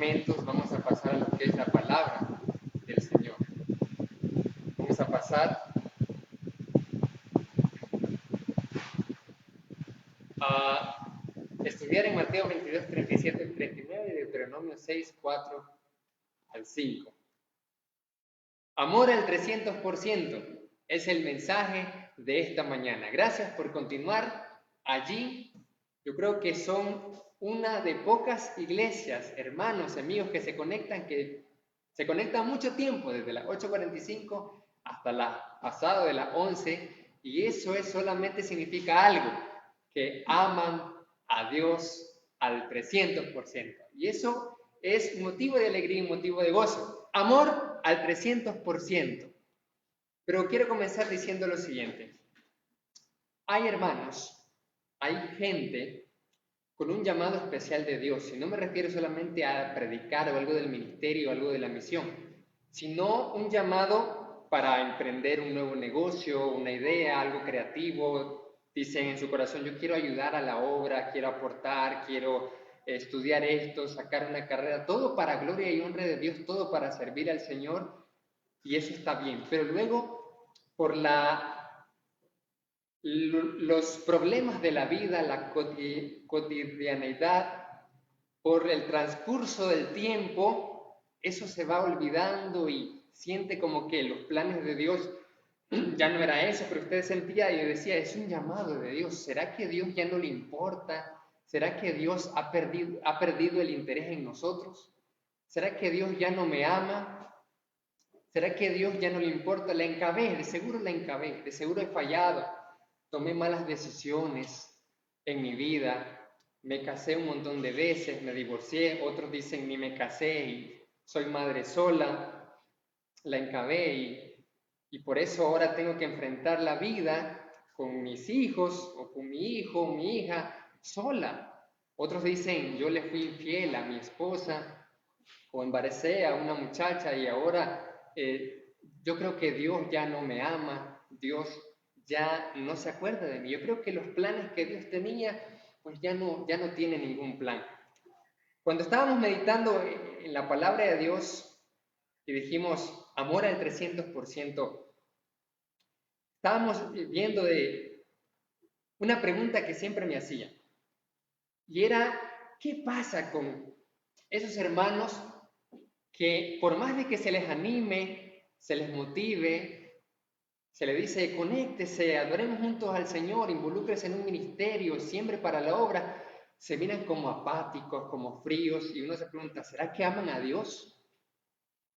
momentos vamos a pasar a lo que es la palabra del Señor. Vamos a pasar a estudiar en Mateo 22, 37 y 39 y Deuteronomio 6, 4 al 5. Amor al 300% es el mensaje de esta mañana. Gracias por continuar allí. Yo creo que son una de pocas iglesias, hermanos, amigos que se conectan mucho tiempo, desde las 8:45 hasta la pasada de las 11, y eso solamente significa algo, que aman a Dios al 300%. Y eso es un motivo de alegría y un motivo de gozo. Amor al 300%. Pero quiero comenzar diciendo lo siguiente. Hay hermanos, hay gente con un llamado especial de Dios, y no me refiero solamente a predicar o algo del ministerio o algo de la misión, sino un llamado para emprender un nuevo negocio, una idea, algo creativo. Dicen en su corazón, yo quiero ayudar a la obra, quiero aportar, quiero estudiar esto, sacar una carrera, todo para gloria y honra de Dios, todo para servir al Señor, y eso está bien. Pero luego, por los problemas de la vida, la cotidianidad, por el transcurso del tiempo, eso se va olvidando y siente como que los planes de Dios ya no era eso, pero usted sentía y decía, es un llamado de Dios. ¿Será que Dios ya no le importa? ¿Será que Dios ha perdido el interés en nosotros? ¿Será que Dios ya no me ama? ¿Será que Dios ya no le importa? La encabé, de seguro la encabé, de seguro he fallado. Tomé malas decisiones en mi vida, me casé un montón de veces, me divorcié, otros dicen ni me casé y soy madre sola, la encabé y por eso ahora tengo que enfrentar la vida con mis hijos o con mi hijo o mi hija sola. Otros dicen yo le fui infiel a mi esposa o embaracé a una muchacha y ahora yo creo que Dios ya no me ama, Dios ya no se acuerda de mí. Yo creo que los planes que Dios tenía, pues ya no tiene ningún plan. Cuando estábamos meditando en la palabra de Dios y dijimos amor al 300%, estábamos viendo de una pregunta que siempre me hacía, y era, ¿qué pasa con esos hermanos que por más de que se les anime, se les motive, se les dice, conéctese, adoremos juntos al Señor, involúcrese en un ministerio, siempre para la obra, se miran como apáticos, como fríos, y uno se pregunta, ¿será que aman a Dios?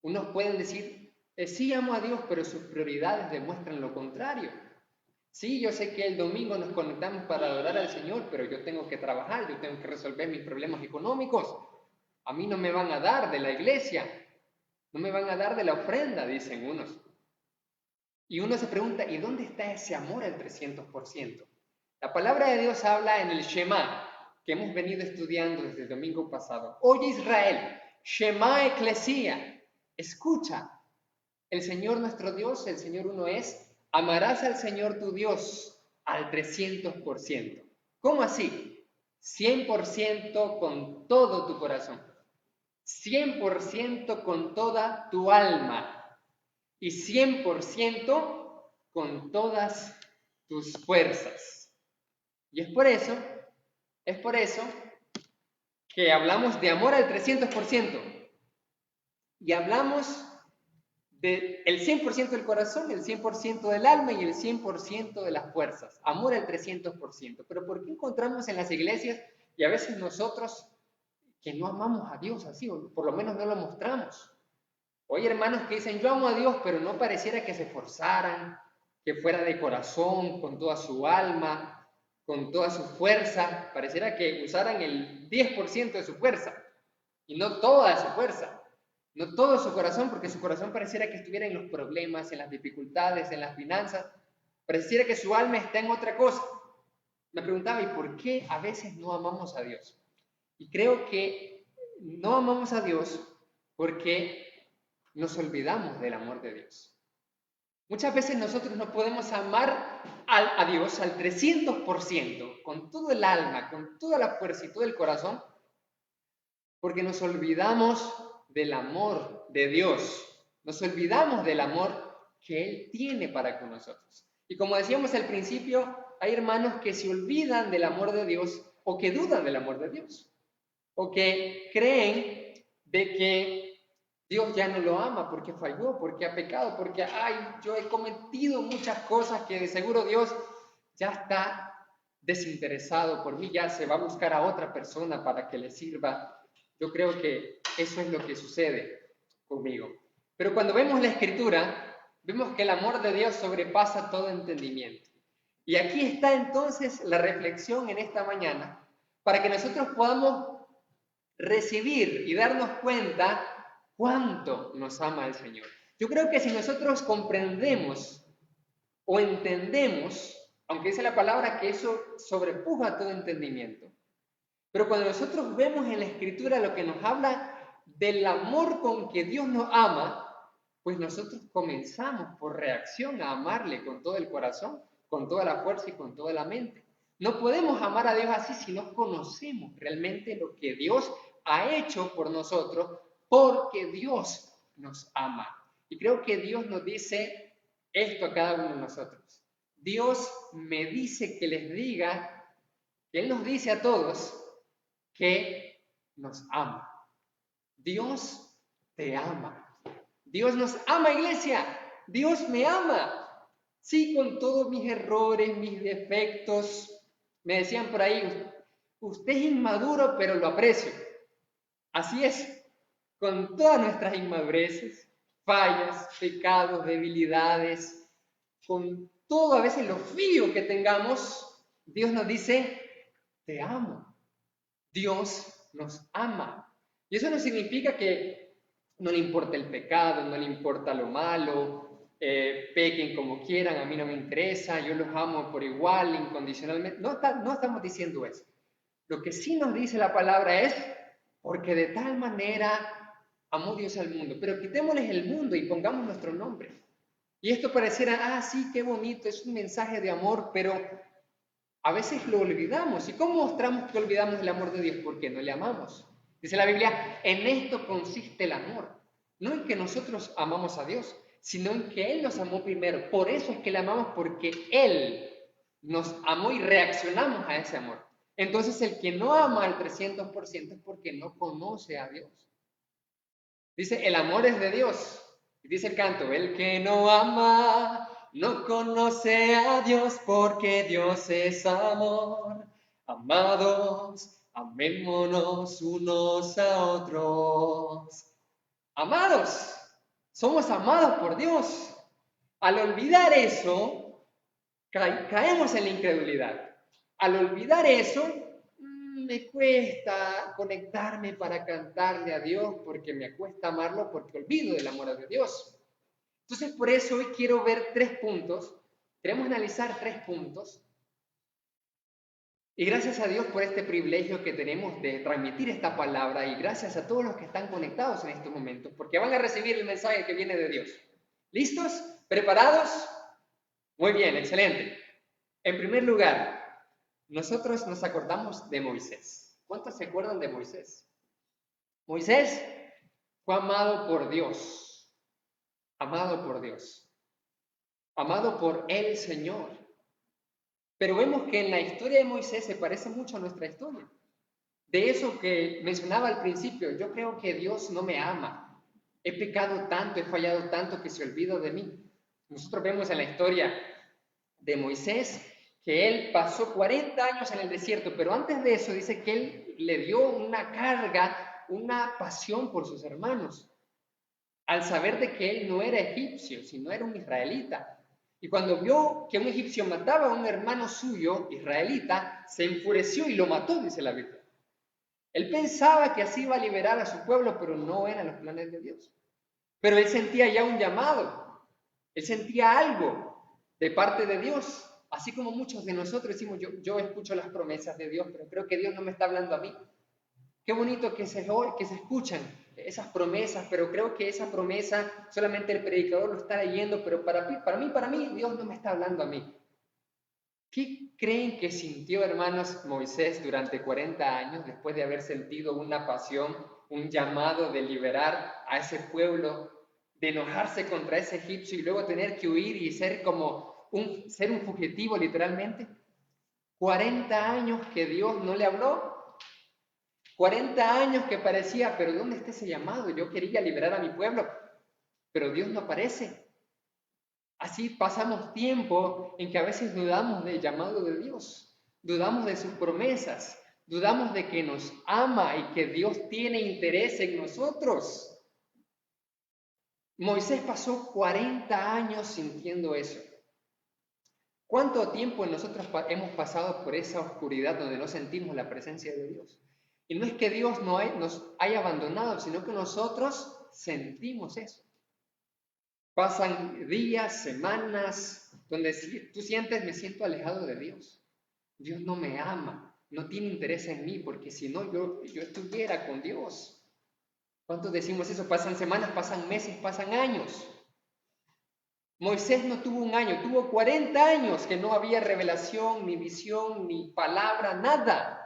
Unos pueden decir, sí amo a Dios, pero sus prioridades demuestran lo contrario. Sí, yo sé que el domingo nos conectamos para adorar al Señor, pero yo tengo que trabajar, yo tengo que resolver mis problemas económicos. A mí no me van a dar de la iglesia, no me van a dar de la ofrenda, dicen unos. Y uno se pregunta, ¿y dónde está ese amor al 300%? La palabra de Dios habla en el Shema, que hemos venido estudiando desde el domingo pasado. Oye Israel, Shema Eclesia, escucha, el Señor nuestro Dios, el Señor uno es, amarás al Señor tu Dios al 300%. ¿Cómo así? 100% con todo tu corazón, 100% con toda tu alma y 100% con todas tus fuerzas. Y es por eso que hablamos de amor al 300% y hablamos del 100% del corazón, el 100% del alma y el 100% de las fuerzas. Amor al 300%. Pero ¿por qué encontramos en las iglesias y a veces nosotros que no amamos a Dios así, o por lo menos no lo mostramos? Hoy hermanos que dicen, yo amo a Dios, pero no pareciera que se esforzaran, que fuera de corazón, con toda su alma, con toda su fuerza, pareciera que usaran el 10% de su fuerza, y no toda su fuerza, no todo su corazón, porque su corazón pareciera que estuviera en los problemas, en las dificultades, en las finanzas, pareciera que su alma está en otra cosa. Me preguntaba, ¿y por qué a veces no amamos a Dios? Y creo que no amamos a Dios porque nos olvidamos del amor de Dios. Muchas veces nosotros no podemos amar a Dios al 300%, con todo el alma, con toda la fuerza y todo el corazón, porque nos olvidamos del amor de Dios, nos olvidamos del amor que Él tiene para con nosotros. Y como decíamos al principio, hay hermanos que se olvidan del amor de Dios o que dudan del amor de Dios, o que creen de que Dios ya no lo ama porque falló, porque ha pecado, porque, ay, yo he cometido muchas cosas que de seguro Dios ya está desinteresado por mí, ya se va a buscar a otra persona para que le sirva. Yo creo que eso es lo que sucede conmigo. Pero cuando vemos la Escritura, vemos que el amor de Dios sobrepasa todo entendimiento. Y aquí está entonces la reflexión en esta mañana, para que nosotros podamos recibir y darnos cuenta cuánto nos ama el Señor. Yo creo que si nosotros comprendemos o entendemos, aunque dice la palabra que eso sobrepuja todo entendimiento, pero cuando nosotros vemos en la Escritura lo que nos habla del amor con que Dios nos ama, pues nosotros comenzamos por reacción a amarle con todo el corazón, con toda la fuerza y con toda la mente. No podemos amar a Dios así si no conocemos realmente lo que Dios ha hecho por nosotros, porque Dios nos ama. Y creo que Dios nos dice esto a cada uno de nosotros. Dios me dice que les diga, que Él nos dice a todos que nos ama. Dios te ama. Dios nos ama, iglesia. Dios me ama. Sí, con todos mis errores, mis defectos. Me decían por ahí, usted es inmaduro, pero lo aprecio. Así es, con todas nuestras inmadureces, fallas, pecados, debilidades, con todo a veces lo frío que tengamos, Dios nos dice, te amo. Dios nos ama. Y eso no significa que no le importa el pecado, no le importa lo malo, pequen como quieran, a mí no me interesa, yo los amo por igual, incondicionalmente. No estamos diciendo eso. Lo que sí nos dice la palabra es, porque de tal manera amó Dios al mundo. Pero quitémosles el mundo y pongamos nuestro nombre. Y esto pareciera, sí, qué bonito, es un mensaje de amor, pero a veces lo olvidamos. ¿Y cómo mostramos que olvidamos el amor de Dios? Porque no le amamos. Dice la Biblia, en esto consiste el amor. No en que nosotros amamos a Dios, sino en que Él nos amó primero. Por eso es que le amamos, porque Él nos amó y reaccionamos a ese amor. Entonces el que no ama al 300% es porque no conoce a Dios. Dice, el amor es de Dios. Y dice el canto, el que no ama no conoce a Dios, porque Dios es amor. Amados, amémonos unos a otros. Amados, somos amados por Dios. Al olvidar eso, caemos en la incredulidad. Al olvidar eso, me cuesta conectarme para cantarle a Dios porque me cuesta amarlo porque olvido del amor de Dios. Entonces, por eso hoy quiero ver 3 puntos. Queremos analizar 3 puntos. Y gracias a Dios por este privilegio que tenemos de transmitir esta palabra y gracias a todos los que están conectados en estos momentos porque van a recibir el mensaje que viene de Dios. ¿Listos? ¿Preparados? Muy bien, excelente. En primer lugar, nosotros nos acordamos de Moisés. ¿Cuántos se acuerdan de Moisés? Moisés fue amado por Dios, amado por Dios, amado por el Señor. Pero vemos que en la historia de Moisés se parece mucho a nuestra historia. De eso que mencionaba al principio, yo creo que Dios no me ama. He pecado tanto, he fallado tanto que se olvida de mí. Nosotros vemos en la historia de Moisés que él pasó 40 años en el desierto, pero antes de eso dice que él le dio una carga, una pasión por sus hermanos, al saber de que él no era egipcio, sino era un israelita. Y cuando vio que un egipcio mataba a un hermano suyo, israelita, se enfureció y lo mató, dice la Biblia. Él pensaba que así iba a liberar a su pueblo, pero no eran los planes de Dios. Pero él sentía ya un llamado, él sentía algo de parte de Dios. Así como muchos de nosotros decimos, yo escucho las promesas de Dios, pero creo que Dios no me está hablando a mí. Qué bonito que se escuchan esas promesas, pero creo que esa promesa solamente el predicador lo está leyendo, pero para mí, Dios no me está hablando a mí. ¿Qué creen que sintió, hermanos, Moisés durante 40 años después de haber sentido una pasión, un llamado de liberar a ese pueblo, de enojarse contra ese egipcio y luego tener que huir y ser como ser un fugitivo literalmente? 40 años que Dios no le habló, 40 años que parecía, pero ¿dónde está ese llamado? Yo quería liberar a mi pueblo, pero Dios no aparece. Así pasamos tiempo en que a veces dudamos del llamado de Dios, dudamos de sus promesas, dudamos de que nos ama y que Dios tiene interés en nosotros. Moisés pasó 40 años sintiendo eso. ¿Cuánto tiempo nosotros hemos pasado por esa oscuridad donde no sentimos la presencia de Dios? Y no es que Dios nos haya abandonado, sino que nosotros sentimos eso. Pasan días, semanas, donde tú sientes, me siento alejado de Dios. Dios no me ama, no tiene interés en mí, porque si no, yo estuviera con Dios. ¿Cuántos decimos eso? Pasan semanas, pasan meses, pasan años. Moisés no tuvo un año, tuvo 40 años que no había revelación, ni visión, ni palabra, nada.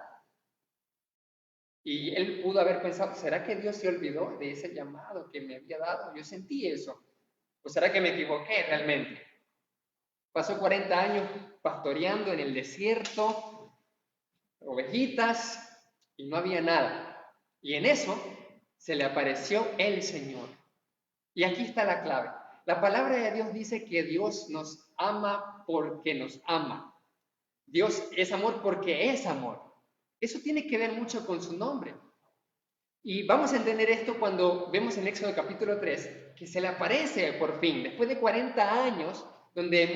Y él pudo haber pensado, ¿será que Dios se olvidó de ese llamado que me había dado? Yo sentí eso. ¿O será que me equivoqué realmente? Pasó 40 años pastoreando en el desierto, ovejitas, y no había nada. Y en eso se le apareció el Señor. Y aquí está la clave. La palabra de Dios dice que Dios nos ama porque nos ama. Dios es amor porque es amor. Eso tiene que ver mucho con su nombre. Y vamos a entender esto cuando vemos en Éxodo capítulo 3, que se le aparece por fin, después de 40 años, donde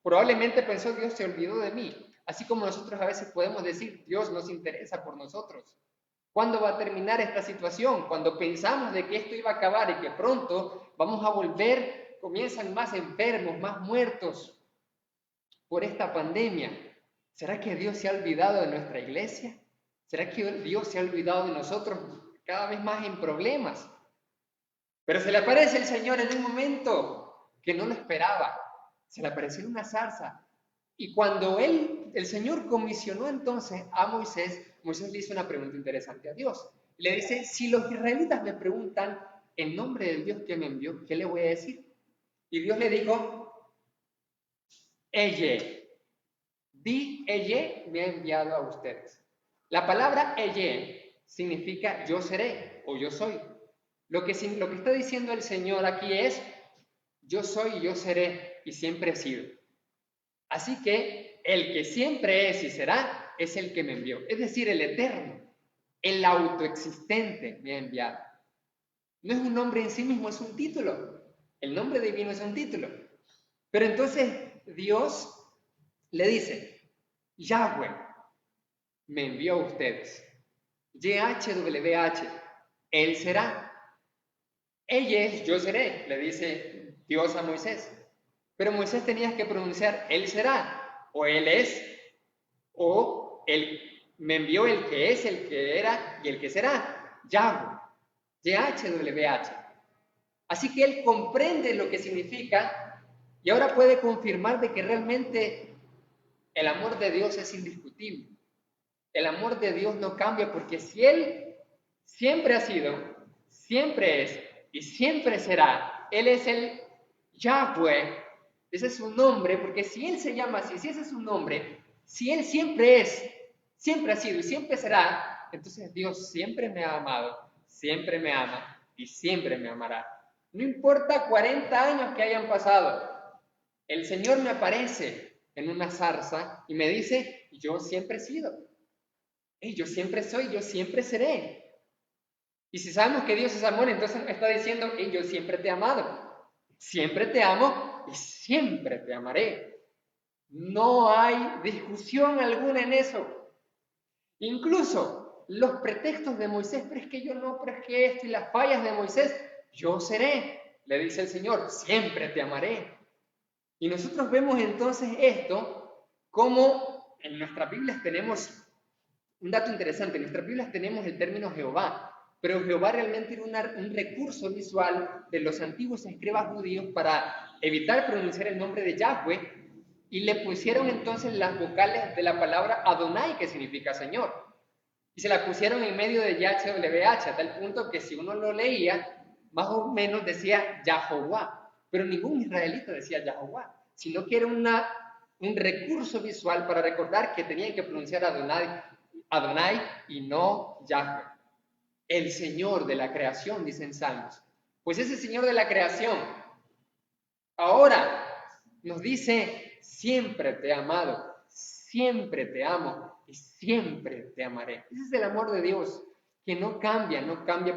probablemente pensó, Dios se olvidó de mí. Así como nosotros a veces podemos decir, Dios no se interesa por nosotros. ¿Cuándo va a terminar esta situación? Cuando pensamos de que esto iba a acabar y que pronto vamos a volver, comienzan más enfermos, más muertos por esta pandemia. ¿Será que Dios se ha olvidado de nuestra iglesia? ¿Será que Dios se ha olvidado de nosotros cada vez más en problemas? Pero se le aparece el Señor en un momento que no lo esperaba. Se le apareció en una zarza. Y cuando el Señor comisionó entonces a Moisés, Moisés le hizo una pregunta interesante a Dios. Le dice, si los israelitas me preguntan en nombre del Dios que me envió, ¿qué le voy a decir? Y Dios le dijo, Eye, Eye me ha enviado a ustedes. La palabra Eye significa yo seré o yo soy. Lo que está diciendo el Señor aquí es, yo soy y yo seré y siempre he sido. Así que el que siempre es y será es el que me envió. Es decir, el eterno, el autoexistente me ha enviado. No es un nombre en sí mismo, es un título. El nombre divino es un título. Pero entonces Dios le dice, Yahweh me envió a ustedes. YHWH, Él será. Ella es, yo seré, le dice Dios a Moisés. Pero Moisés tenía que pronunciar, Él será, o Él es, o Él me envió el que es, el que era y el que será. Yahweh, YHWH. Así que él comprende lo que significa y ahora puede confirmar de que realmente el amor de Dios es indiscutible. El amor de Dios no cambia porque si Él siempre ha sido, siempre es y siempre será, Él es el Yahweh, ese es su nombre, porque si Él se llama así, si ese es su nombre, si Él siempre es, siempre ha sido y siempre será, entonces Dios siempre me ha amado, siempre me ama y siempre me amará. No importa 40 años que hayan pasado, el Señor me aparece en una zarza y me dice, yo siempre he sido. Yo siempre soy, yo siempre seré. Y si sabemos que Dios es amor, entonces está diciendo, yo siempre te he amado, siempre te amo y siempre te amaré. No hay discusión alguna en eso. Incluso los pretextos de Moisés, pero es que yo no, pero es que esto y las fallas de Moisés, yo seré, le dice el Señor, siempre te amaré. Y nosotros vemos entonces esto como en nuestras Biblias tenemos un dato interesante, en nuestras Biblias tenemos el término Jehová, pero Jehová realmente era un recurso visual de los antiguos escribas judíos para evitar pronunciar el nombre de Yahweh y le pusieron entonces las vocales de la palabra Adonai, que significa Señor. Y se la pusieron en medio de YHWH, a tal punto que si uno lo leía, más o menos decía Yahová, pero ningún israelita decía Yahová, sino que era un recurso visual para recordar que tenían que pronunciar Adonai y no Yahweh. El Señor de la creación, dicen Salmos. Pues ese Señor de la creación, ahora nos dice, siempre te he amado, siempre te amo y siempre te amaré. Ese es el amor de Dios, que no cambia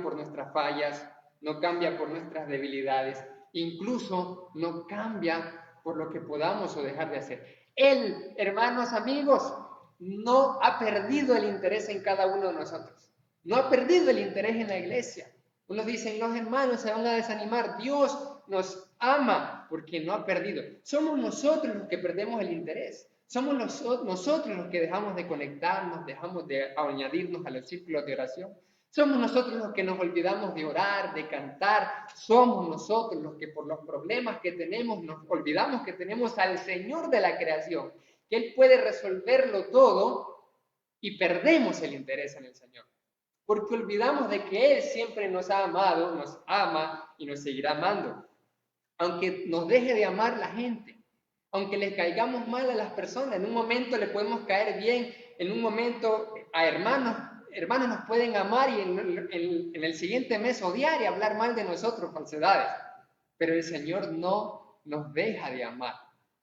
por nuestras fallas, no cambia por nuestras debilidades, incluso no cambia por lo que podamos o dejar de hacer. Él, hermanos, amigos, no ha perdido el interés en cada uno de nosotros. No ha perdido el interés en la iglesia. Unos dicen, los hermanos se van a desanimar. Dios nos ama porque no ha perdido. Somos nosotros los que perdemos el interés. Somos nosotros los que dejamos de conectarnos, dejamos de añadirnos a los círculos de oración. Somos nosotros los que nos olvidamos de orar, de cantar. Somos nosotros los que por los problemas que tenemos nos olvidamos que tenemos al Señor de la creación, que Él puede resolverlo todo y perdemos el interés en el Señor. Porque olvidamos de que Él siempre nos ha amado, nos ama y nos seguirá amando. Aunque nos deje de amar la gente, aunque les caigamos mal a las personas, en un momento le podemos caer bien, en un momento a hermanos nos pueden amar y en el siguiente mes odiar y hablar mal de nosotros, falsedades. Pero el Señor no nos deja de amar.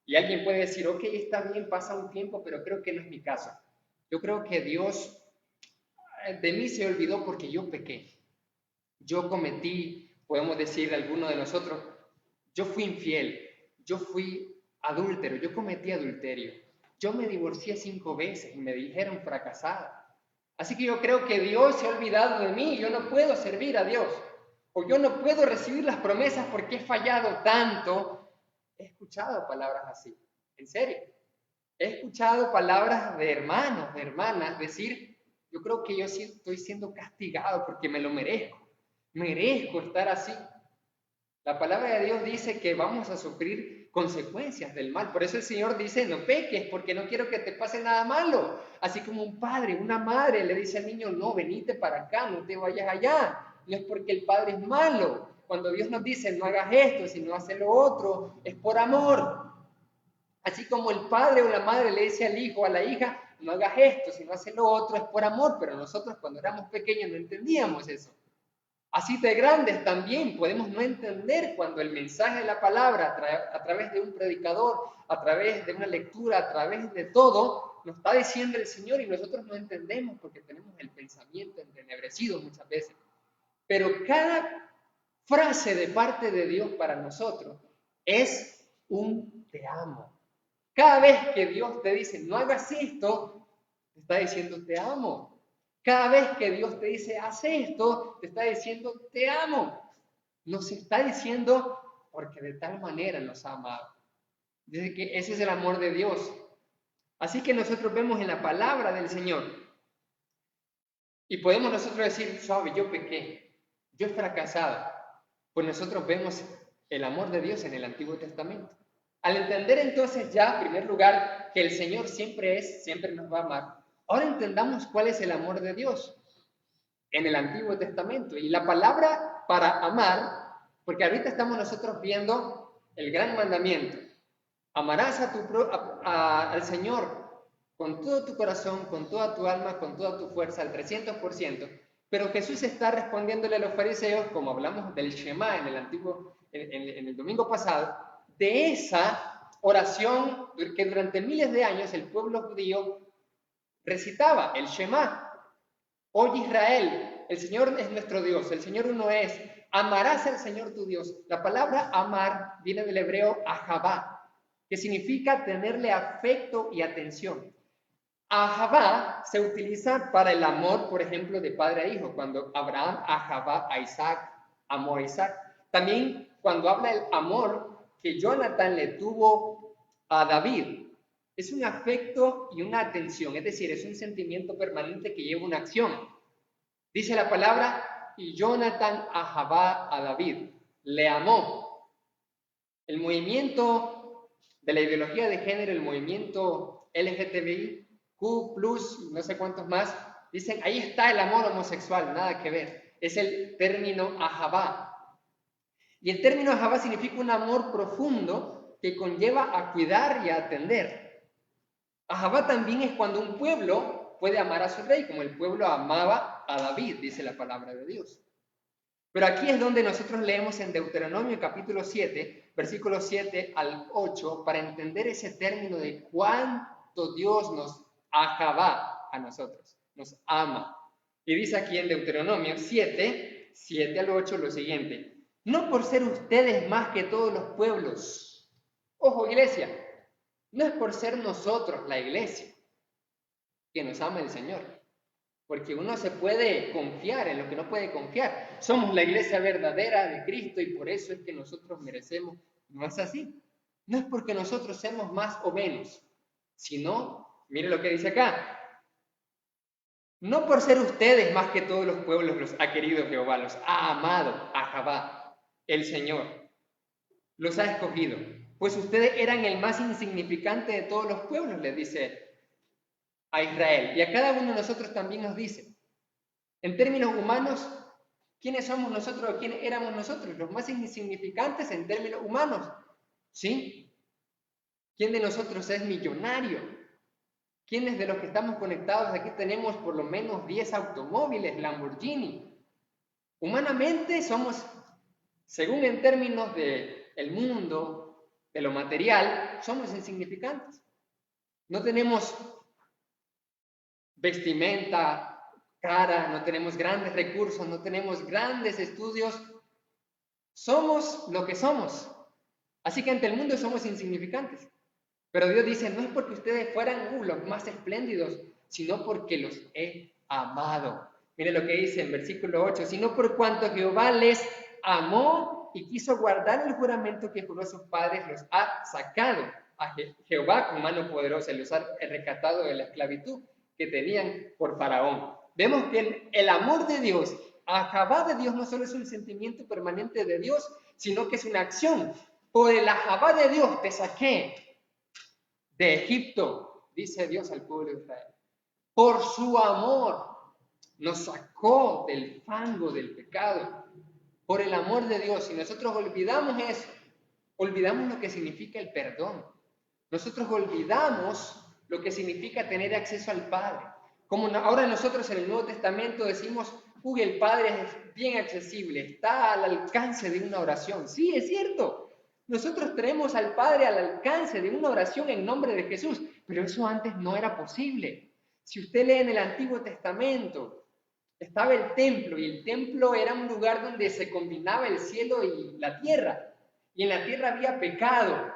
Y alguien puede decir, ok, está bien, pasa un tiempo, pero creo que no es mi caso. Yo creo que Dios de mí se olvidó porque yo pequé. Yo cometí, podemos decir alguno de nosotros, yo fui infiel, yo fui adúltero, yo cometí adulterio. Yo me divorcié 5 veces y me dijeron fracasada. Así que yo creo que Dios se ha olvidado de mí, yo no puedo servir a Dios. O yo no puedo recibir las promesas porque he fallado tanto. He escuchado palabras así, en serio. He escuchado palabras de hermanos, de hermanas, decir, yo creo que yo estoy siendo castigado porque me lo merezco. Merezco estar así. La palabra de Dios dice que vamos a sufrir consecuencias del mal. Por eso el Señor dice, no peques, porque no quiero que te pase nada malo. Así como un padre, una madre le dice al niño, no, venite para acá, no te vayas allá. No es porque el padre es malo. Cuando Dios nos dice, no hagas esto, sino hace lo otro, es por amor. Así como el padre o la madre le dice al hijo o a la hija, no hagas esto, sino hace lo otro, es por amor. Pero nosotros cuando éramos pequeños no entendíamos eso. Así de grandes también podemos no entender cuando el mensaje de la palabra a través de un predicador, a través de una lectura, a través de todo, nos está diciendo el Señor y nosotros no entendemos porque tenemos el pensamiento entenebrecido muchas veces. Pero cada frase de parte de Dios para nosotros es un te amo. Cada vez que Dios te dice no hagas esto, te está diciendo te amo. Cada vez que Dios te dice, haz esto, te está diciendo, te amo. Nos está diciendo, porque de tal manera nos ha amado. Dice que ese es el amor de Dios. Así que nosotros vemos en la palabra del Señor. Y podemos nosotros decir, suave, yo pequé, yo he fracasado. Pues nosotros vemos el amor de Dios en el Antiguo Testamento. Al entender entonces ya, en primer lugar, que el Señor siempre nos va a amar, ahora entendamos cuál es el amor de Dios en el Antiguo Testamento. Y la palabra para amar, porque ahorita estamos nosotros viendo el gran mandamiento. Amarás al Señor con todo tu corazón, con toda tu alma, con toda tu fuerza, al 300%. Pero Jesús está respondiéndole a los fariseos, como hablamos del Shema en el domingo pasado, de esa oración que durante miles de años el pueblo judío recitaba, el Shema. Oye Israel, el Señor es nuestro Dios, el Señor uno es. Amarás al Señor tu Dios. La palabra amar viene del hebreo ahabá, que significa tenerle afecto y atención. Ahabá se utiliza para el amor, por ejemplo, de padre a hijo, cuando Abraham ahabá a Isaac, amó a Isaac. También cuando habla del amor que Jonathan le tuvo a David, es un afecto y una atención, es decir, es un sentimiento permanente que lleva una acción. Dice la palabra, y Jonathan ahabá a David, le amó. El movimiento de la ideología de género, el movimiento LGTBI, Q+, no sé cuántos más, dicen, ahí está el amor homosexual, nada que ver. Es el término ahabá. Y el término ahabá significa un amor profundo que conlleva a cuidar y a atender. Ahabá también es cuando un pueblo puede amar a su rey, como el pueblo amaba a David, dice la palabra de Dios. Pero aquí es donde nosotros leemos en Deuteronomio capítulo 7, versículos 7 al 8, para entender ese término de cuánto Dios nos ahabá a nosotros, nos ama. Y dice aquí en Deuteronomio 7, 7 al 8 lo siguiente: no por ser ustedes más que todos los pueblos. Ojo, iglesia, no es por ser nosotros la iglesia que nos ama el Señor. Porque uno se puede confiar en lo que no puede confiar. Somos la iglesia verdadera de Cristo y por eso es que nosotros merecemos. No es así. No es porque nosotros seamos más o menos, sino, mire lo que dice acá. No por ser ustedes más que todos los pueblos los ha querido Jehová, los ha amado a Jehová, el Señor. Los ha escogido. Pues ustedes eran el más insignificante de todos los pueblos, les dice a Israel. Y a cada uno de nosotros también nos dice. En términos humanos, ¿quiénes somos nosotros o quiénes éramos nosotros? Los más insignificantes en términos humanos. ¿Sí? ¿Quién de nosotros es millonario? ¿Quiénes de los que estamos conectados aquí tenemos por lo menos 10 automóviles Lamborghini? Humanamente somos, según en términos del mundo, de lo material, somos insignificantes. No tenemos vestimenta cara, no tenemos grandes recursos, no tenemos grandes estudios. Somos lo que somos. Así que ante el mundo somos insignificantes. Pero Dios dice, no es porque ustedes fueran los más espléndidos, sino porque los he amado. Mire lo que dice en versículo 8, sino por cuanto Jehová les amó y quiso guardar el juramento que juró a sus padres, los ha sacado a Jehová con mano poderosa, los ha rescatado de la esclavitud que tenían por Faraón. Vemos que el amor de Dios, Ahabá de Dios, no solo es un sentimiento permanente de Dios, sino que es una acción. Por el Ahabá de Dios te saqué de Egipto, dice Dios al pueblo de Israel. Por su amor nos sacó del fango del pecado. Por el amor de Dios. Si nosotros olvidamos eso, olvidamos lo que significa el perdón. Nosotros olvidamos lo que significa tener acceso al Padre. Como ahora nosotros en el Nuevo Testamento decimos, uy, el Padre es bien accesible, está al alcance de una oración. Sí, es cierto. Nosotros tenemos al Padre al alcance de una oración en nombre de Jesús, pero eso antes no era posible. Si usted lee en el Antiguo Testamento, estaba el templo y el templo era un lugar donde se combinaba el cielo y la tierra. Y en la tierra había pecado.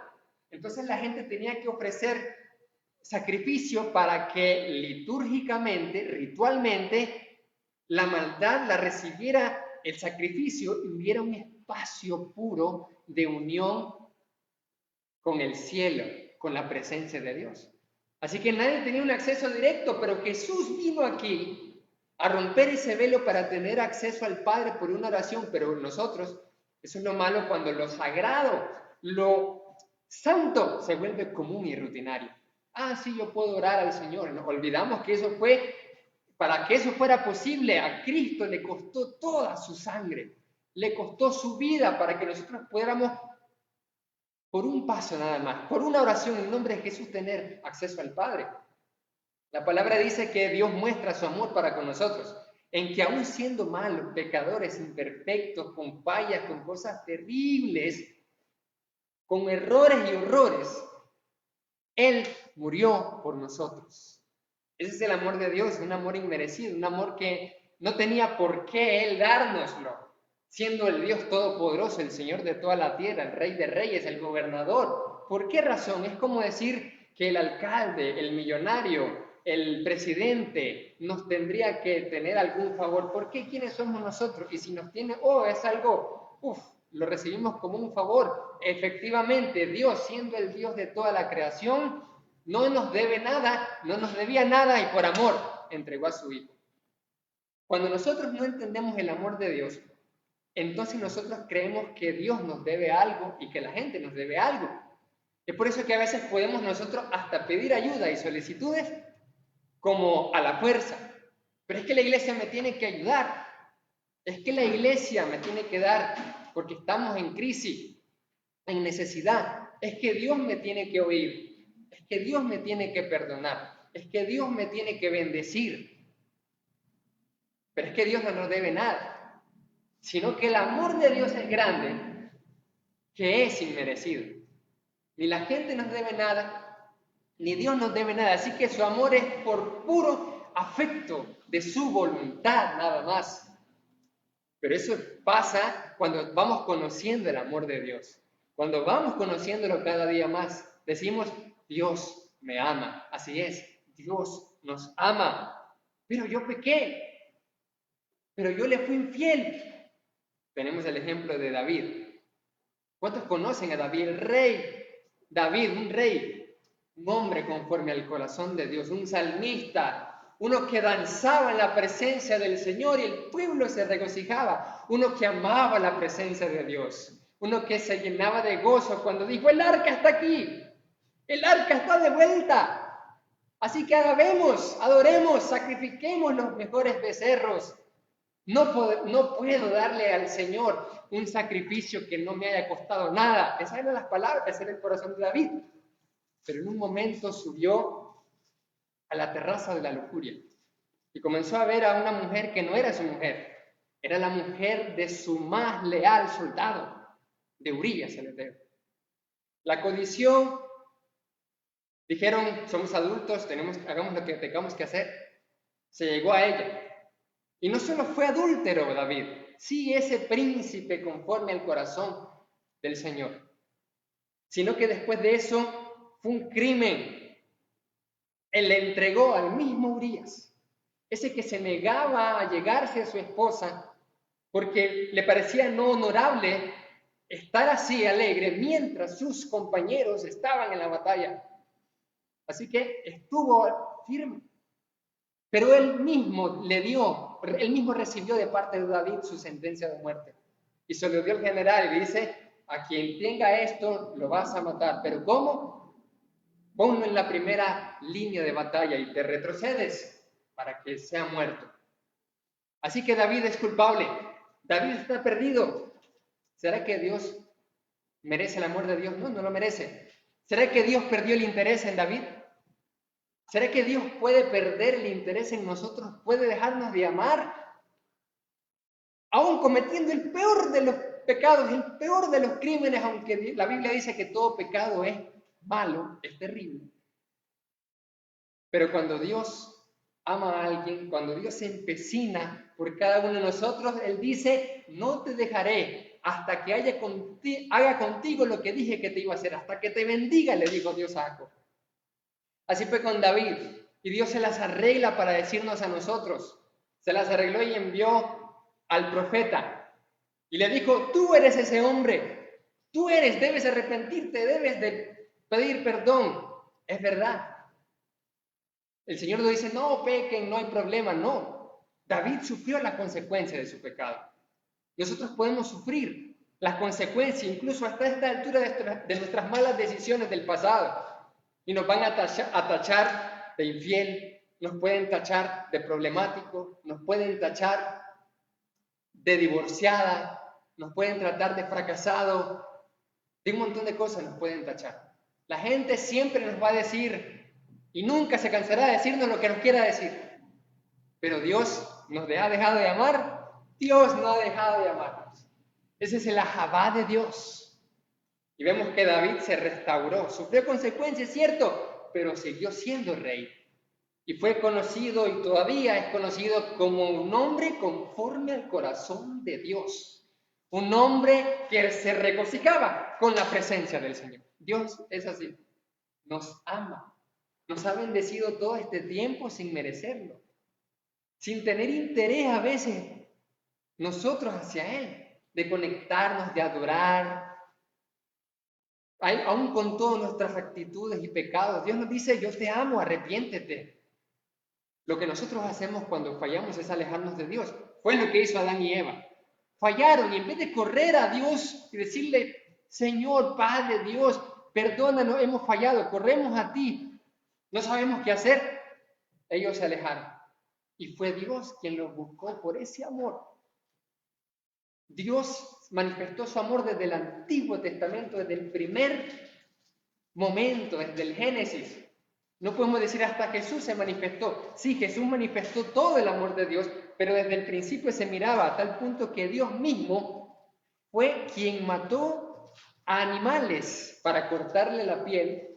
Entonces la gente tenía que ofrecer sacrificio para que litúrgicamente, ritualmente, la maldad la recibiera el sacrificio y hubiera un espacio puro de unión con el cielo, con la presencia de Dios. Así que nadie tenía un acceso directo, pero Jesús vino aquí a romper ese velo para tener acceso al Padre por una oración, pero nosotros, eso es lo malo cuando lo sagrado, lo santo se vuelve común y rutinario. Ah, sí, yo puedo orar al Señor. No, olvidamos que eso fue, para que eso fuera posible, a Cristo le costó toda su sangre, le costó su vida para que nosotros pudiéramos, por un paso nada más, por una oración en nombre de Jesús, tener acceso al Padre. La palabra dice que Dios muestra su amor para con nosotros, en que aún siendo malos, pecadores, imperfectos, con fallas, con cosas terribles, con errores y horrores, Él murió por nosotros. Ese es el amor de Dios, un amor inmerecido, un amor que no tenía por qué Él dárnoslo, siendo el Dios todopoderoso, el Señor de toda la tierra, el Rey de Reyes, el gobernador. ¿Por qué razón? Es como decir que el alcalde, el millonario, el presidente nos tendría que tener algún favor. ¿Por qué? ¿Quiénes somos nosotros? Y si nos tiene, es algo, lo recibimos como un favor. Efectivamente, Dios, siendo el Dios de toda la creación, no nos debe nada, no nos debía nada y por amor entregó a su Hijo. Cuando nosotros no entendemos el amor de Dios, entonces nosotros creemos que Dios nos debe algo y que la gente nos debe algo. Es por eso que a veces podemos nosotros hasta pedir ayuda y solicitudes como a la fuerza. Pero es que la iglesia me tiene que ayudar. Es que la iglesia me tiene que dar porque estamos en crisis, en necesidad. Es que Dios me tiene que oír. Es que Dios me tiene que perdonar. Es que Dios me tiene que bendecir. Pero es que Dios no nos debe nada, sino que el amor de Dios es grande, que es inmerecido. Ni la gente nos debe nada, ni Dios nos debe nada. Así que su amor es por puro afecto de su voluntad, nada más. Pero eso pasa cuando vamos conociendo el amor de Dios. Cuando vamos conociéndolo cada día más, decimos, Dios me ama. Así es, Dios nos ama. Pero yo pequé, pero yo le fui infiel. Tenemos el ejemplo de David. ¿Cuántos conocen a David? El rey David, un rey, un hombre conforme al corazón de Dios, un salmista, uno que danzaba en la presencia del Señor y el pueblo se regocijaba, uno que amaba la presencia de Dios, uno que se llenaba de gozo cuando dijo, el arca está aquí, el arca está de vuelta. Así que alabemos, adoremos, sacrifiquemos los mejores becerros. No puedo darle al Señor un sacrificio que no me haya costado nada. Esas eran las palabras, ese era el corazón de David. Pero en un momento subió a la terraza de la lujuria y comenzó a ver a una mujer que no era su mujer. Era la mujer de su más leal soldado, de Urías, el Eteo. La codició. Dijeron, somos adultos, hagamos lo que tengamos que hacer. Se llegó a ella. Y no solo fue adúltero David, sí ese príncipe conforme al corazón del Señor, sino que después de eso fue un crimen. Él le entregó al mismo Urías, ese que se negaba a llegarse a su esposa porque le parecía no honorable estar así alegre mientras sus compañeros estaban en la batalla. Así que estuvo firme. Pero él mismo recibió de parte de David su sentencia de muerte. Y se lo dio al general y le dice, a quien tenga esto lo vas a matar. ¿Pero cómo? Ponlo en la primera línea de batalla y te retrocedes para que sea muerto. Así que David es culpable. David está perdido. ¿Será que Dios merece el amor de Dios? No, no lo merece. ¿Será que Dios perdió el interés en David? ¿Será que Dios puede perder el interés en nosotros? ¿Puede dejarnos de amar? Aún cometiendo el peor de los pecados, el peor de los crímenes, aunque la Biblia dice que todo pecado es malo, es terrible. Pero cuando Dios ama a alguien, cuando Dios se empecina por cada uno de nosotros, Él dice, no te dejaré hasta que haga contigo lo que dije que te iba a hacer, hasta que te bendiga, le dijo Dios a Jacob. Así fue con David, y Dios se las arregla para decirnos a nosotros. Se las arregló y envió al profeta. Y le dijo, tú eres ese hombre, debes arrepentirte, debes de pedir perdón. Es verdad. El Señor no dice, no pequen, no hay problema, no. David sufrió la consecuencia de su pecado. Nosotros podemos sufrir las consecuencias, incluso hasta esta altura de nuestras malas decisiones del pasado. Y nos van a tachar de infiel, nos pueden tachar de problemático, nos pueden tachar de divorciada, nos pueden tratar de fracasado, de un montón de cosas nos pueden tachar. La gente siempre nos va a decir, y nunca se cansará de decirnos lo que nos quiera decir. Pero Dios nos ha dejado de amar, Dios no ha dejado de amarnos. Ese es el ajabá de Dios. Y vemos que David se restauró, sufrió consecuencias, cierto, pero siguió siendo rey. Y fue conocido y todavía es conocido como un hombre conforme al corazón de Dios. Un hombre que se regocijaba con la presencia del Señor. Dios es así, nos ama, nos ha bendecido todo este tiempo sin merecerlo, sin tener interés a veces nosotros hacia Él, de conectarnos, de adorar. Aún con todas nuestras actitudes y pecados, Dios nos dice, yo te amo, arrepiéntete. Lo que nosotros hacemos cuando fallamos es alejarnos de Dios. Fue lo que hizo Adán y Eva. Fallaron y en vez de correr a Dios y decirle, Señor, Padre, Dios, perdónanos, hemos fallado, corremos a ti, no sabemos qué hacer. Ellos se alejaron. Y fue Dios quien los buscó por ese amor. Dios manifestó su amor desde el Antiguo Testamento, desde el primer momento, desde el Génesis. No podemos decir hasta Jesús se manifestó. Sí, Jesús manifestó todo el amor de Dios, pero desde el principio se miraba a tal punto que Dios mismo fue quien mató a animales para cortarle la piel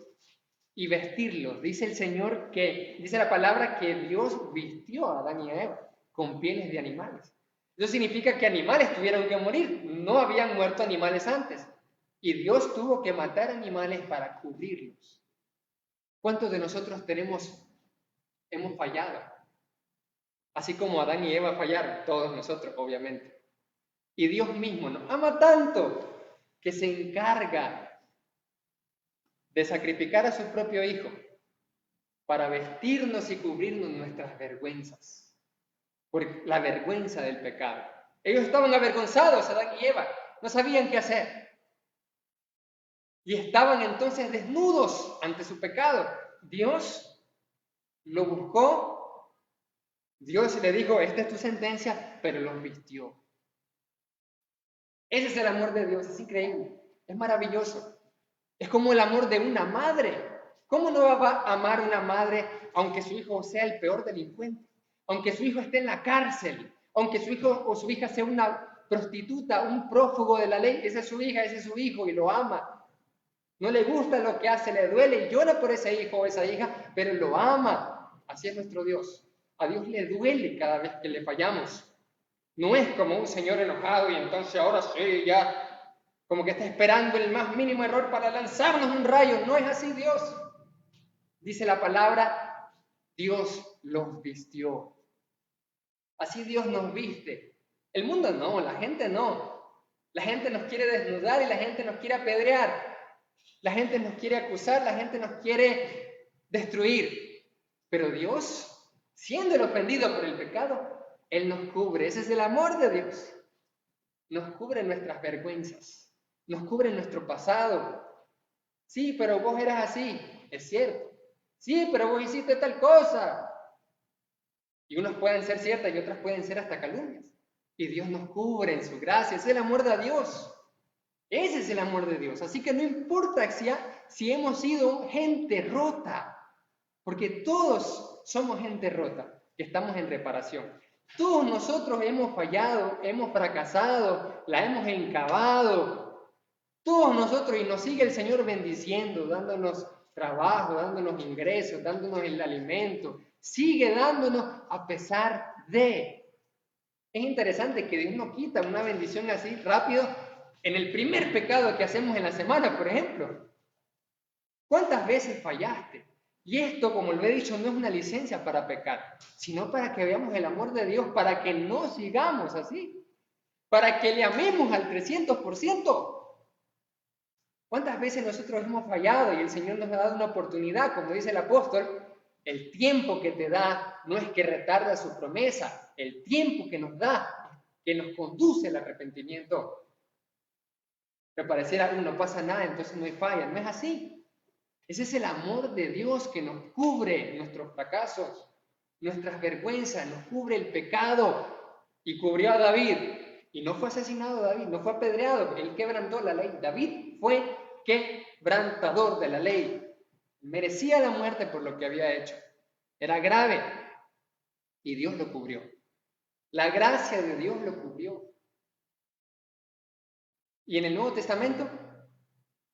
y vestirlos. Dice el Señor dice la palabra que Dios vistió a Adán y a Eva con pieles de animales. Eso significa que animales tuvieron que morir. No habían muerto animales antes. Y Dios tuvo que matar animales para cubrirlos. ¿Cuántos de nosotros hemos fallado? Así como Adán y Eva fallaron, todos nosotros, obviamente. Y Dios mismo nos ama tanto que se encarga de sacrificar a su propio Hijo para vestirnos y cubrirnos nuestras vergüenzas, por la vergüenza del pecado. Ellos estaban avergonzados, Adán y Eva, no sabían qué hacer. Y estaban entonces desnudos ante su pecado. Dios lo buscó, Dios le dijo, esta es tu sentencia, pero los vistió. Ese es el amor de Dios, es increíble, es maravilloso. Es como el amor de una madre. ¿Cómo no va a amar una madre aunque su hijo sea el peor delincuente? Aunque su hijo esté en la cárcel, aunque su hijo o su hija sea una prostituta, un prófugo de la ley, esa es su hija, ese es su hijo y lo ama. No le gusta lo que hace, le duele y llora por ese hijo o esa hija, pero lo ama. Así es nuestro Dios. A Dios le duele cada vez que le fallamos. No es como un señor enojado y entonces ahora sí, ya, como que está esperando el más mínimo error para lanzarnos un rayo. No es así Dios. Dice la palabra, Dios los vistió. Así Dios nos viste. El mundo no, la gente no. La gente nos quiere desnudar y la gente nos quiere apedrear. La gente nos quiere acusar, la gente nos quiere destruir. Pero Dios, siendo el ofendido por el pecado, Él nos cubre. Ese es el amor de Dios. Nos cubre nuestras vergüenzas. Nos cubre nuestro pasado. Sí, pero vos eras así. Es cierto. Sí, pero vos hiciste tal cosa. Y unas pueden ser ciertas y otras pueden ser hasta calumnias. Y Dios nos cubre en su gracia. Es el amor de Dios. Ese es el amor de Dios. Así que no importa si hemos sido gente rota, porque todos somos gente rota, que estamos en reparación. Todos nosotros hemos fallado, hemos fracasado, la hemos encavado. Todos nosotros, y nos sigue el Señor bendiciendo, dándonos trabajo, dándonos ingresos, dándonos el alimento. Sigue dándonos a pesar de. Es interesante que Dios no quita una bendición así rápido en el primer pecado que hacemos en la semana, por ejemplo. ¿Cuántas veces fallaste? Y esto, como lo he dicho, no es una licencia para pecar, sino para que veamos el amor de Dios, para que no sigamos así, para que le amemos al 300%. ¿Cuántas veces nosotros hemos fallado y el Señor nos ha dado una oportunidad? Como dice el apóstol, el tiempo que te da no es que retarda su promesa, el tiempo que nos da, que nos conduce al arrepentimiento. Que pareciera, no pasa nada, entonces no hay falla. No es así. Ese es el amor de Dios que nos cubre nuestros fracasos, nuestras vergüenzas, nos cubre el pecado. Y cubrió a David. Y no fue asesinado David, no fue apedreado, él quebrantó la ley. David fue quebrantador de la ley. Merecía la muerte por lo que había hecho. Era grave. Y Dios lo cubrió. La gracia de Dios lo cubrió. Y en el Nuevo Testamento,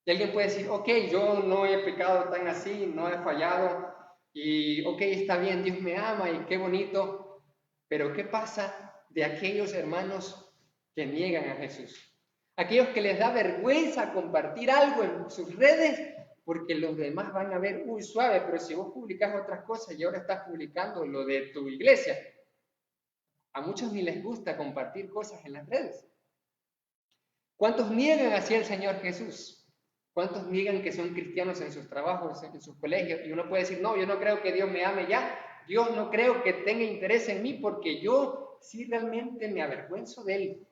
y alguien puede decir, ok, yo no he pecado tan así, no he fallado, y ok, está bien, Dios me ama y qué bonito, pero ¿qué pasa de aquellos hermanos que niegan a Jesús? Aquellos que les da vergüenza compartir algo en sus redes porque los demás van a ver, uy, suave, pero si vos publicás otras cosas y ahora estás publicando lo de tu iglesia. A muchos ni les gusta compartir cosas en las redes. ¿Cuántos niegan hacia el Señor Jesús? ¿Cuántos niegan que son cristianos en sus trabajos, en sus colegios? Y uno puede decir, no, yo no creo que Dios me ame ya. Dios no creo que tenga interés en mí porque yo sí realmente me avergüenzo de Él.